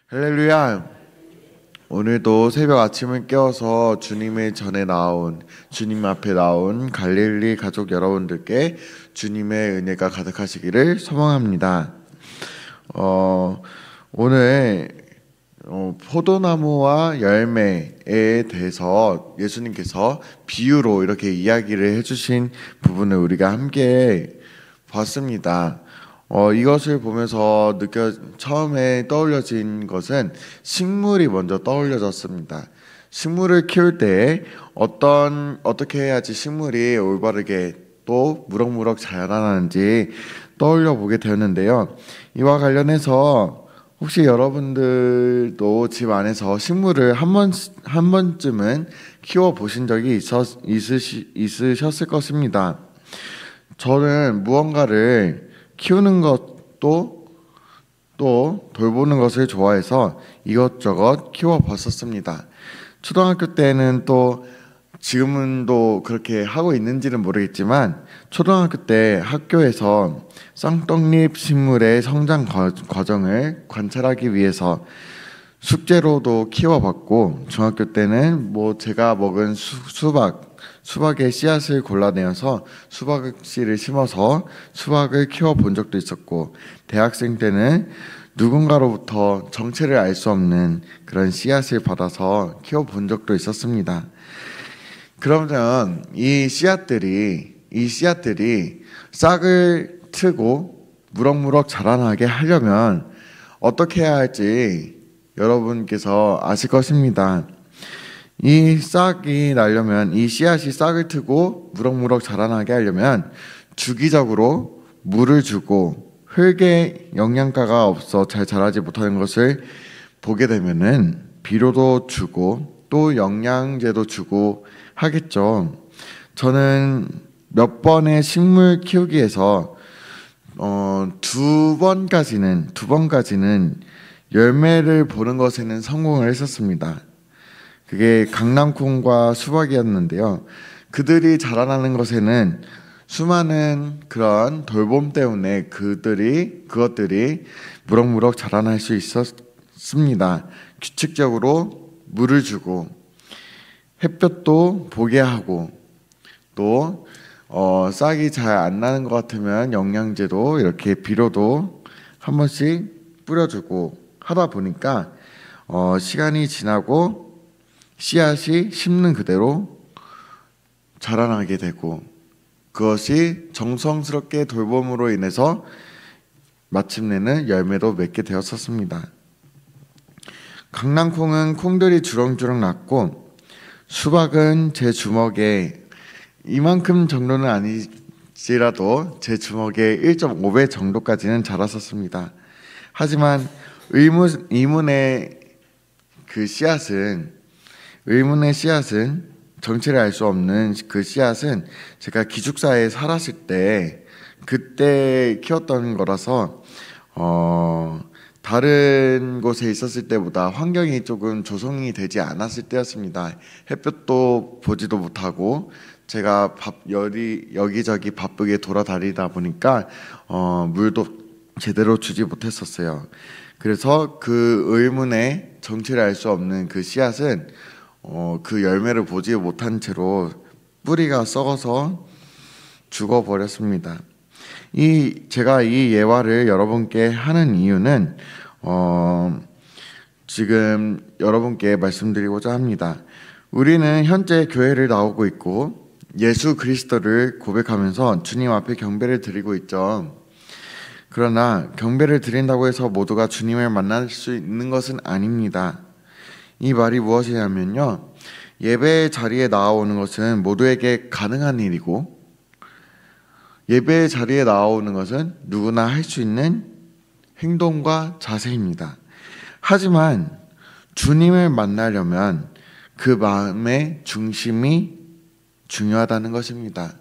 할렐루야. 오늘도 새벽 아침을 깨워서 주님의 전에 나온 주님 앞에 나온 갈릴리 가족 여러분들께 주님의 은혜가 가득하시기를 소망합니다. 오늘 포도나무와 열매에 대해서 예수님께서 비유로 이렇게 이야기를 해주신 부분을 우리가 함께 봤습니다. 이것을 보면서 처음에 떠올려진 것은 식물이 먼저 떠올려졌습니다. 식물을 키울 때 어떻게 해야지 식물이 올바르게 또 무럭무럭 자라나는지 떠올려 보게 되었는데요. 이와 관련해서 혹시 여러분들도 집 안에서 식물을 한 번쯤은 키워 보신 적이 있으셨을 것입니다. 저는 무언가를 키우는 것도 또 돌보는 것을 좋아해서 이것저것 키워봤었습니다. 초등학교 때는 또 지금은 또 그렇게 하고 있는지는 모르겠지만 초등학교 때 학교에서 쌍떡잎 식물의 성장 과정을 관찰하기 위해서 숙제로도 키워봤고, 중학교 때는 제가 먹은 수박의 씨앗을 골라내어서 수박 씨를 심어서 수박을 키워본 적도 있었고, 대학생 때는 누군가로부터 정체를 알 수 없는 그런 씨앗을 받아서 키워본 적도 있었습니다. 그러면 이 씨앗들이 싹을 트고 무럭무럭 자라나게 하려면 어떻게 해야 할지 여러분께서 아실 것입니다. 이 싹이 나려면, 이 씨앗이 싹을 트고 무럭무럭 자라나게 하려면 주기적으로 물을 주고, 흙에 영양가가 없어 잘 자라지 못하는 것을 보게 되면은 비료도 주고 또 영양제도 주고 하겠죠. 저는 몇 번의 식물 키우기에서 두 번까지는 열매를 보는 것에는 성공을 했었습니다. 그게 강낭콩과 수박이었는데요. 그들이 자라나는 것에는 수많은 그런 돌봄 때문에 그것들이 무럭무럭 자라날 수 있었습니다. 규칙적으로 물을 주고 햇볕도 보게 하고, 또 싹이 잘 안 나는 것 같으면 영양제도 이렇게 비료도 한 번씩 뿌려주고 하다 보니까 시간이 지나고 씨앗이 심는 그대로 자라나게 되고, 그것이 정성스럽게 돌봄으로 인해서 마침내는 열매도 맺게 되었었습니다. 강낭콩은 콩들이 주렁주렁 났고, 수박은 제 주먹에 이만큼 정도는 아니지라도 제 주먹의 1.5배 정도까지는 자랐었습니다. 하지만 의문의 씨앗은 정체를 알 수 없는 그 씨앗은 제가 기숙사에 살았을 때 그때 키웠던 거라서 다른 곳에 있었을 때보다 환경이 조금 조성이 되지 않았을 때였습니다. 햇볕도 보지도 못하고 제가 여기저기 바쁘게 돌아다니다 보니까 물도 제대로 주지 못했었어요. 그래서 그 의문의 정체를 알 수 없는 그 씨앗은 그 열매를 보지 못한 채로 뿌리가 썩어서 죽어버렸습니다. 제가 이 예화를 여러분께 하는 이유는 지금 여러분께 말씀드리고자 합니다. 우리는 현재 교회를 나오고 있고 예수 그리스도를 고백하면서 주님 앞에 경배를 드리고 있죠. 그러나 경배를 드린다고 해서 모두가 주님을 만날 수 있는 것은 아닙니다. 이 말이 무엇이냐면요, 예배의 자리에 나오는 것은 모두에게 가능한 일이고, 예배의 자리에 나오는 것은 누구나 할 수 있는 행동과 자세입니다. 하지만 주님을 만나려면 그 마음의 중심이 중요하다는 것입니다.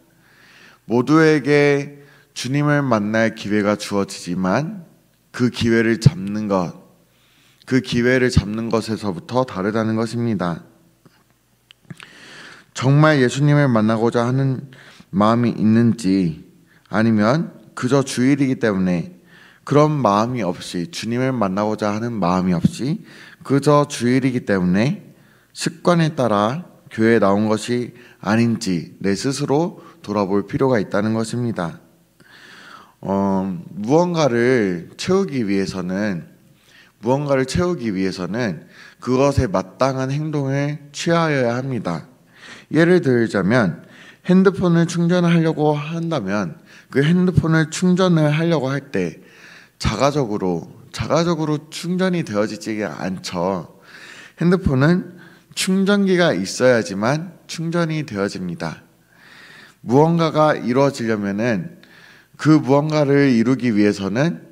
모두에게 주님을 만날 기회가 주어지지만 그 기회를 잡는 것에서부터 다르다는 것입니다. 정말 예수님을 만나고자 하는 마음이 있는지, 아니면 그저 주일이기 때문에 그런 마음이 없이, 주님을 만나고자 하는 마음이 없이 그저 주일이기 때문에 습관에 따라 교회에 나온 것이 아닌지 내 스스로 돌아볼 필요가 있다는 것입니다. 무언가를 채우기 위해서는 그것에 마땅한 행동을 취하여야 합니다. 예를 들자면 핸드폰을 충전하려고 한다면 그 핸드폰을 충전을 하려고 할 때 자가적으로 충전이 되어지지 않죠. 핸드폰은 충전기가 있어야지만 충전이 되어집니다. 무언가가 이루어지려면은 그 무언가를 이루기 위해서는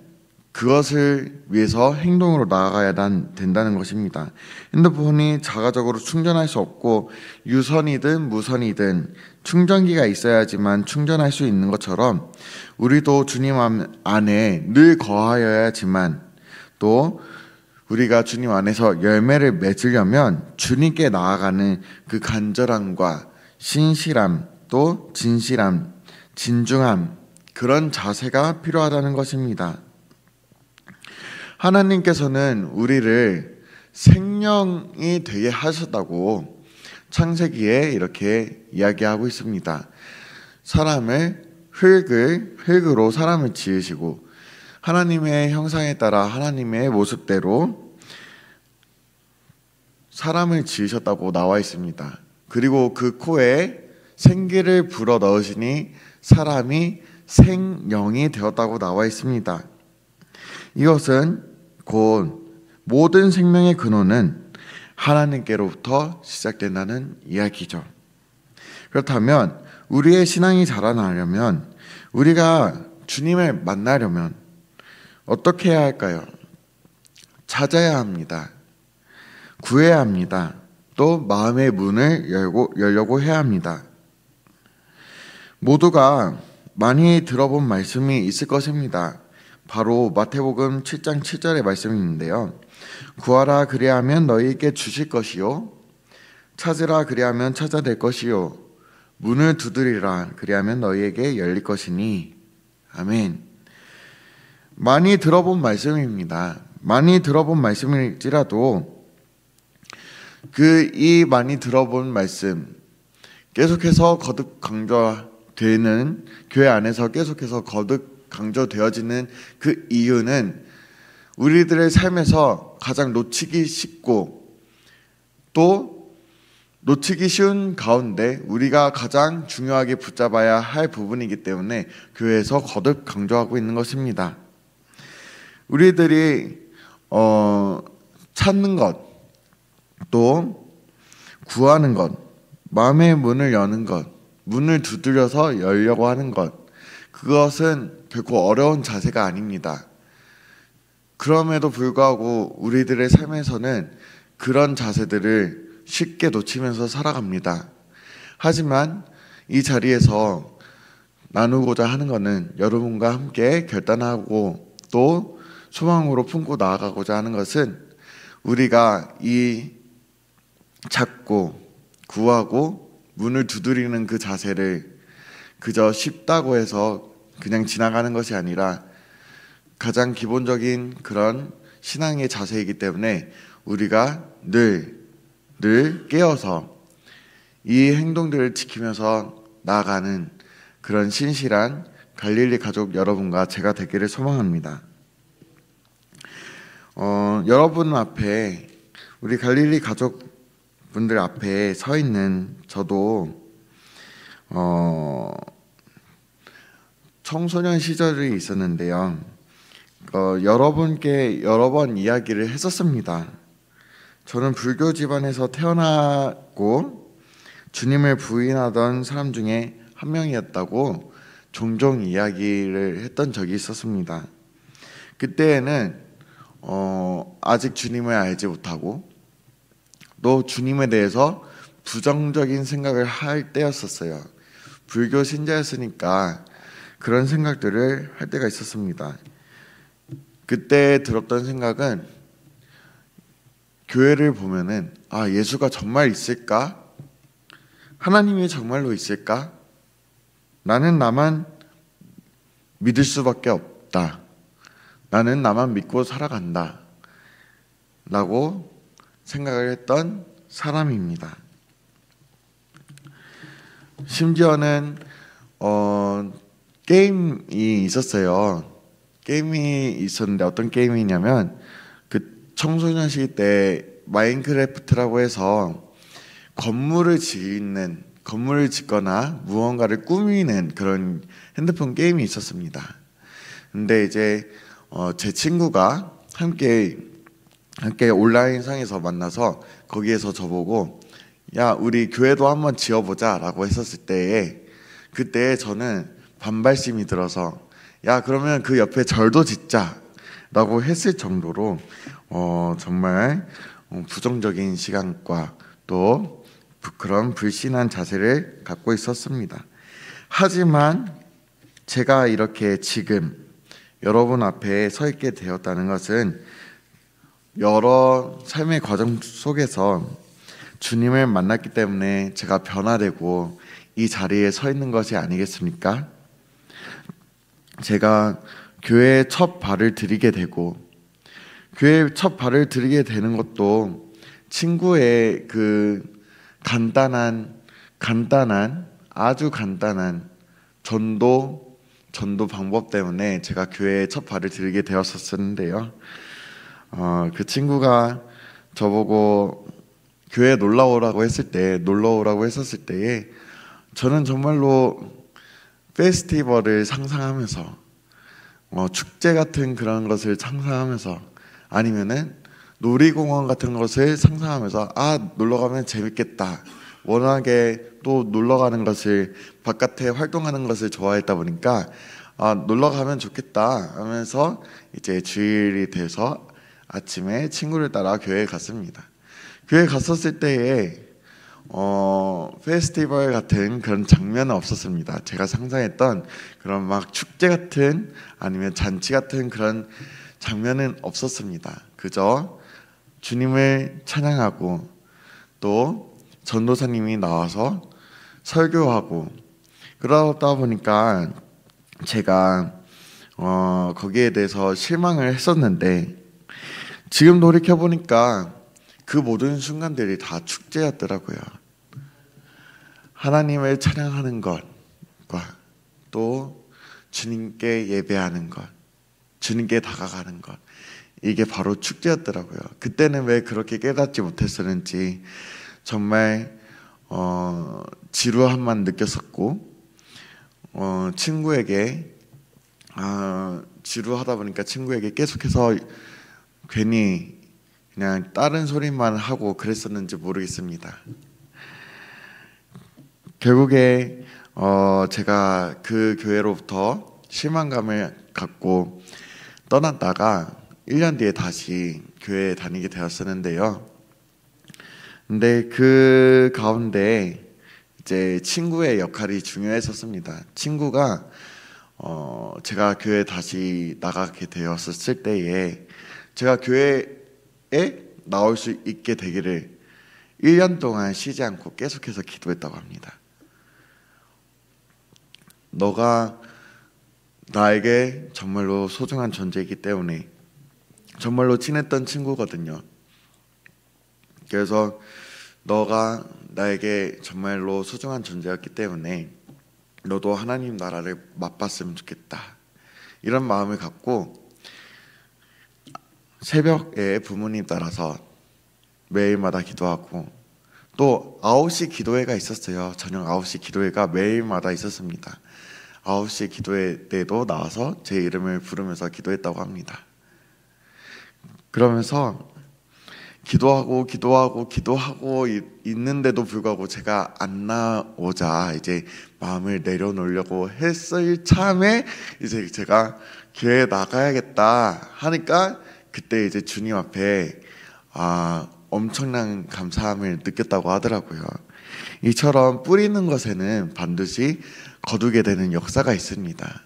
그것을 위해서 행동으로 나아가야 된다는 것입니다. 핸드폰이 자가적으로 충전할 수 없고 유선이든 무선이든 충전기가 있어야지만 충전할 수 있는 것처럼 우리도 주님 안에 늘 거하여야지만 또 우리가 주님 안에서 열매를 맺으려면 주님께 나아가는 그 간절함과 신실함 또 진실함, 진중함 그런 자세가 필요하다는 것입니다. 하나님께서는 우리를 생명이 되게 하셨다고 창세기에 이렇게 이야기하고 있습니다. 흙으로 사람을 지으시고 하나님의 형상에 따라 하나님의 모습대로 사람을 지으셨다고 나와 있습니다. 그리고 그 코에 생기를 불어 넣으시니 사람이 생명이 되었다고 나와 있습니다. 이것은 곧 모든 생명의 근원은 하나님께로부터 시작된다는 이야기죠. 그렇다면 우리의 신앙이 자라나려면, 우리가 주님을 만나려면 어떻게 해야 할까요? 찾아야 합니다. 구해야 합니다. 또 마음의 문을 열려고 해야 합니다. 모두가 많이 들어본 말씀이 있을 것입니다. 바로 마태복음 7장 7절의 말씀인데요. 구하라 그리하면 너희에게 주실 것이요 찾으라 그리하면 찾아낼 것이요 문을 두드리라 그리하면 너희에게 열릴 것이니. 아멘. 많이 들어본 말씀입니다. 많이 들어본 말씀일지라도 이 많이 들어본 말씀 계속해서 거듭 강조되는, 교회 안에서 계속해서 거듭 강조되어지는 그 이유는 우리들의 삶에서 가장 놓치기 쉽고 또 놓치기 쉬운 가운데 우리가 가장 중요하게 붙잡아야 할 부분이기 때문에 교회에서 거듭 강조하고 있는 것입니다. 우리들이 찾는 것, 또 구하는 것, 마음의 문을 여는 것, 문을 두드려서 열려고 하는 것, 그것은 결코 어려운 자세가 아닙니다. 그럼에도 불구하고 우리들의 삶에서는 그런 자세들을 쉽게 놓치면서 살아갑니다. 하지만 이 자리에서 나누고자 하는 것은 여러분과 함께 결단하고 또 소망으로 품고 나아가고자 하는 것은 우리가 이 찾고 구하고 문을 두드리는 그 자세를 그저 쉽다고 해서 그냥 지나가는 것이 아니라 가장 기본적인 그런 신앙의 자세이기 때문에 우리가 늘 깨어서 이 행동들을 지키면서 나아가는 그런 신실한 갈릴리 가족 여러분과 제가 되기를 소망합니다. 여러분 앞에, 우리 갈릴리 가족분들 앞에 서 있는 저도 청소년 시절이 있었는데요. 여러분께 여러 번 이야기를 했었습니다. 저는 불교 집안에서 태어났고 주님을 부인하던 사람 중에 한 명이었다고 종종 이야기를 했던 적이 있었습니다. 그때에는 아직 주님을 알지 못하고 또 주님에 대해서 부정적인 생각을 할 때였었어요. 불교 신자였으니까 그런 생각들을 할 때가 있었습니다. 그때 들었던 생각은 교회를 보면은 예수가 정말 있을까? 하나님이 정말로 있을까? 나는 나만 믿을 수밖에 없다. 나는 나만 믿고 살아간다 라고 생각을 했던 사람입니다. 심지어는 게임이 있었어요. 게임이 있었는데 어떤 게임이냐면 그 청소년 시기 때 마인크래프트라고 해서 건물을 짓거나 무언가를 꾸미는 그런 핸드폰 게임이 있었습니다. 근데 이제 제 친구가 함께 온라인상에서 만나서 거기에서 저보고 야 우리 교회도 한번 지어보자 라고 했었을 때에 그때 저는 반발심이 들어서 야 그러면 그 옆에 절도 짓자 라고 했을 정도로 정말 부정적인 시각과 또 그런 불신한 자세를 갖고 있었습니다. 하지만 제가 이렇게 지금 여러분 앞에 서 있게 되었다는 것은 여러 삶의 과정 속에서 주님을 만났기 때문에 제가 변화되고 이 자리에 서 있는 것이 아니겠습니까? 제가 교회에 첫 발을 들이게 되고 교회에 첫 발을 들이게 되는 것도 친구의 그 아주 간단한 전도 방법 때문에 제가 때문에 첫 발을 들이게 되었었는데요. 그 친구가 저보고 교회 놀러 오라고 했었을 때에 저는 정말로 페스티벌을 상상하면서 축제 같은 그런 것을 상상하면서 아니면은 놀이공원 같은 것을 상상하면서 놀러 가면 재밌겠다. 워낙에 또 놀러 가는 것을 바깥에 활동하는 것을 좋아했다 보니까 놀러 가면 좋겠다 하면서 이제 주일이 돼서 아침에 친구를 따라 교회에 갔습니다. 교회에 갔었을 때에 페스티벌 같은 그런 장면은 없었습니다. 제가 상상했던 그런 막 축제 같은 아니면 잔치 같은 그런 장면은 없었습니다. 그저 주님을 찬양하고 또 전도사님이 나와서 설교하고 그러다 보니까 제가 거기에 대해서 실망을 했었는데 지금 돌이켜보니까 그 모든 순간들이 다 축제였더라고요. 하나님을 찬양하는 것과 또 주님께 예배하는 것, 주님께 다가가는 것, 이게 바로 축제였더라고요. 그때는 왜 그렇게 깨닫지 못했었는지 정말 지루함만 느꼈었고 친구에게 지루하다 보니까 친구에게 계속해서 괜히 그냥 다른 소리만 하고 그랬었는지 모르겠습니다. 결국에 제가 그 교회로부터 실망감을 갖고 떠났다가 1년 뒤에 다시 교회에 다니게 되었었는데요. 근데 그 가운데 이제 친구의 역할이 중요했었습니다. 친구가 제가 교회에 다시 나가게 되었을 때에 제가 교회에 나올 수 있게 되기를 1년 동안 쉬지 않고 계속해서 기도했다고 합니다. 너가 나에게 정말로 소중한 존재이기 때문에 정말로 친했던 친구거든요. 그래서 너가 나에게 정말로 소중한 존재였기 때문에 너도 하나님 나라를 맛봤으면 좋겠다. 이런 마음을 갖고 새벽에 부모님 따라서 매일마다 기도하고 또 9시 기도회가 있었어요. 저녁 9시 기도회가 매일마다 있었습니다. 9시 기도회 때도 나와서 제 이름을 부르면서 기도했다고 합니다. 그러면서 기도하고 있는데도 불구하고 제가 안 나오자 이제 마음을 내려놓으려고 했을 참에 이제 제가 교회에 나가야겠다 하니까 그때 이제 주님 앞에 엄청난 감사함을 느꼈다고 하더라고요. 이처럼 뿌리는 것에는 반드시 거두게 되는 역사가 있습니다.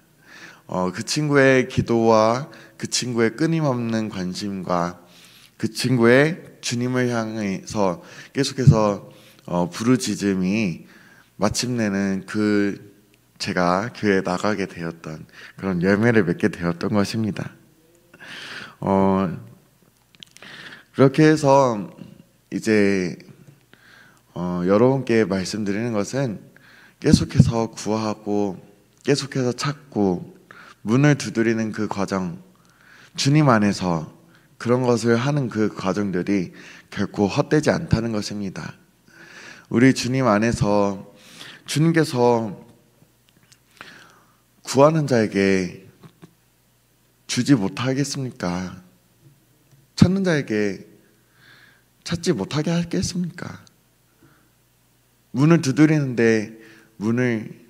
그 친구의 기도와 그 친구의 끊임없는 관심과 그 친구의 주님을 향해서 계속해서 부르짖음이 마침내는 제가 교회에 나가게 되었던 그런 열매를 맺게 되었던 것입니다. 그렇게 해서 이제 여러분께 말씀드리는 것은 계속해서 구하고 계속해서 찾고 문을 두드리는 그 과정, 주님 안에서 그런 것을 하는 그 과정들이 결코 헛되지 않다는 것입니다. 우리 주님 안에서 주님께서 구하는 자에게 주지 못하겠습니까? 찾는 자에게 찾지 못하게 하겠습니까? 문을 두드리는데 문을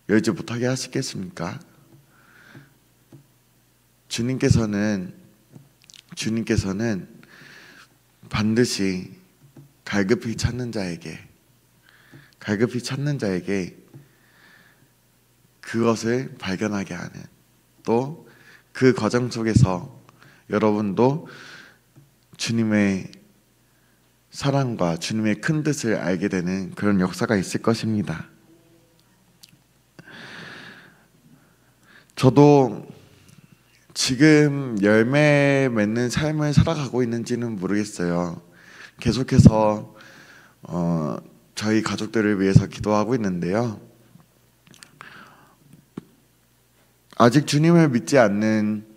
열지 못하게 하시겠습니까? 주님께서는 반드시 갈급히 찾는 자에게 그것을 발견하게 하는, 또 그 과정 속에서 여러분도 주님의 사랑과 주님의 큰 뜻을 알게 되는 그런 역사가 있을 것입니다. 저도 지금 열매 맺는 삶을 살아가고 있는지는 모르겠어요. 계속해서 저희 가족들을 위해서 기도하고 있는데요. 아직 주님을 믿지 않는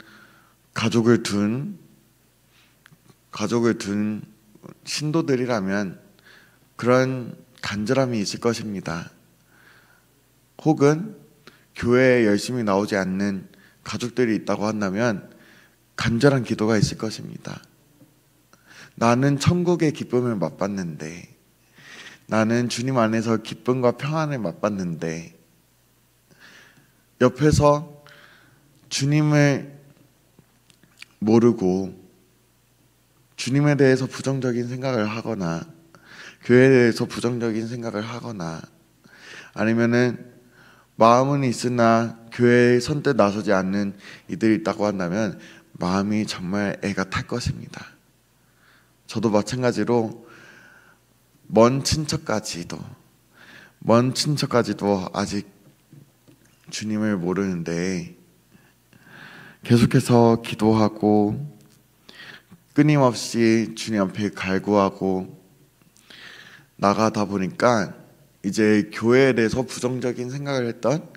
가족을 둔 신도들이라면 그런 간절함이 있을 것입니다. 혹은 교회에 열심히 나오지 않는 가족들이 있다고 한다면 간절한 기도가 있을 것입니다. 나는 천국의 기쁨을 맛봤는데, 나는 주님 안에서 기쁨과 평안을 맛봤는데, 옆에서 주님을 모르고 주님에 대해서 부정적인 생각을 하거나 교회에 대해서 부정적인 생각을 하거나 아니면은 마음은 있으나 교회에 선뜻 나서지 않는 이들이 있다고 한다면 마음이 정말 애가 탈 것입니다. 저도 마찬가지로 먼 친척까지도 아직 주님을 모르는데 계속해서 기도하고 끊임없이 주님 앞에 갈구하고 나가다 보니까 이제 교회에 대해서 부정적인 생각을 했던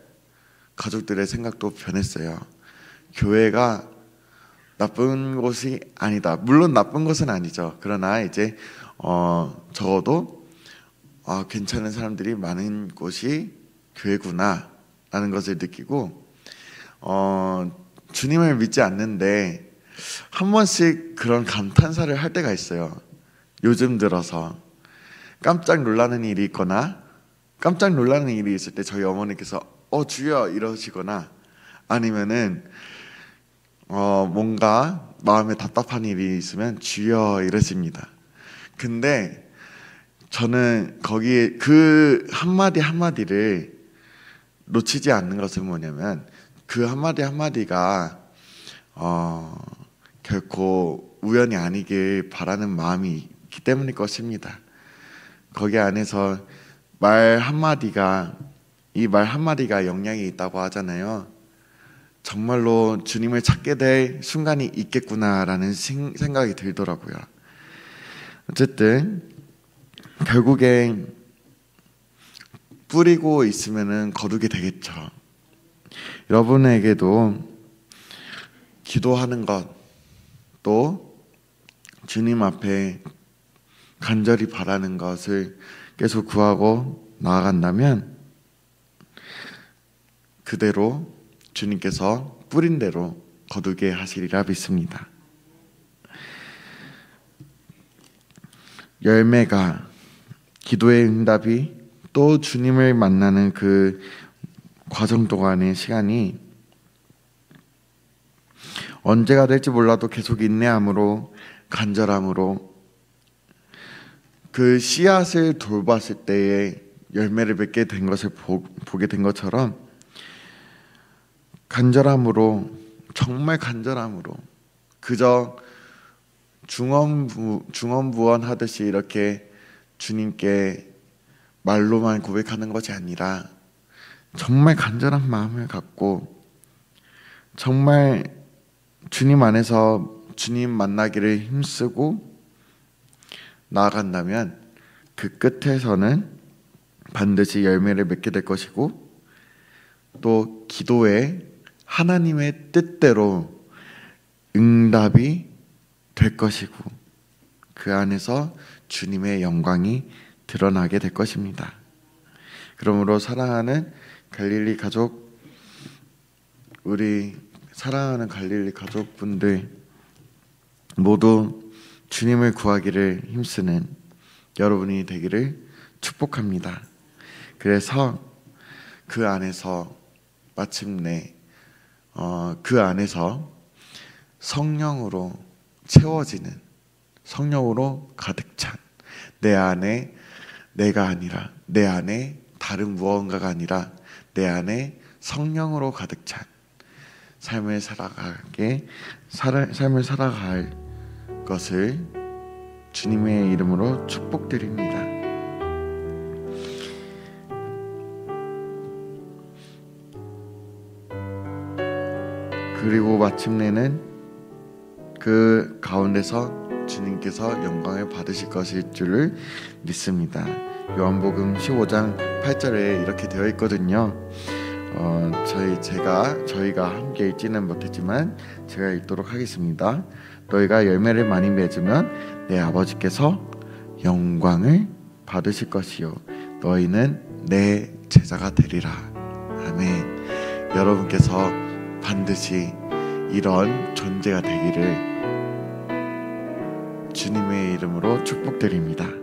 가족들의 생각도 변했어요. 교회가 나쁜 곳이 아니다. 물론 나쁜 것은 아니죠. 그러나 이제 적어도 괜찮은 사람들이 많은 곳이 교회구나 라는 것을 느끼고 주님을 믿지 않는데 한 번씩 그런 감탄사를 할 때가 있어요. 요즘 들어서 깜짝 놀라는 일이 있거나 깜짝 놀라는 일이 있을 때 저희 어머니께서 주여 이러시거나 아니면은 뭔가 마음에 답답한 일이 있으면 주여 이러십니다. 근데 저는 거기에 그 한마디 한마디를 놓치지 않는 것은 뭐냐면 그 한마디 한마디가 결코 우연이 아니길 바라는 마음이 있기 때문일 것입니다. 거기 안에서 말 한마디가 영향이 있다고 하잖아요. 정말로 주님을 찾게 될 순간이 있겠구나라는 생각이 들더라고요. 어쨌든 결국엔 뿌리고 있으면은 거두게 되겠죠. 여러분에게도 기도하는 것, 또 주님 앞에 간절히 바라는 것을 계속 구하고 나아간다면 그대로 주님께서 뿌린 대로 거두게 하시리라 믿습니다. 열매가, 기도의 응답이, 또 주님을 만나는 그 과정 동안의 시간이 언제가 될지 몰라도 계속 인내함으로, 간절함으로 그 씨앗을 돌봤을 때에 열매를 맺게 된 것을 보게 된 것처럼 간절함으로, 정말 간절함으로, 그저 중언부언 하듯이 이렇게 주님께 말로만 고백하는 것이 아니라 정말 간절한 마음을 갖고 정말 주님 안에서 주님 만나기를 힘쓰고 나아간다면 그 끝에서는 반드시 열매를 맺게 될 것이고, 또 기도에 하나님의 뜻대로 응답이 될 것이고, 그 안에서 주님의 영광이 드러나게 될 것입니다. 그러므로 사랑하는 갈릴리 가족, 우리 사랑하는 갈릴리 가족분들 모두 주님을 구하기를 힘쓰는 여러분이 되기를 축복합니다. 그래서 그 안에서 마침내 그 안에서 성령으로 채워지는, 성령으로 가득 찬, 내 안에 내가 아니라, 내 안에 다른 무언가가 아니라 내 안에 성령으로 가득 찬 삶을 살아갈 것을 주님의 이름으로 축복드립니다. 그리고 마침내는 그 가운데서 주님께서 영광을 받으실 것일 줄을 믿습니다. 요한복음 15장 8절에 이렇게 되어 있거든요. 저희가 함께 읽지는 못했지만 제가 읽도록 하겠습니다. 너희가 열매를 많이 맺으면 내 아버지께서 영광을 받으실 것이요 너희는 내 제자가 되리라. 아멘. 여러분께서 반드시 이런 존재가 되기를 주님의 이름으로 축복드립니다.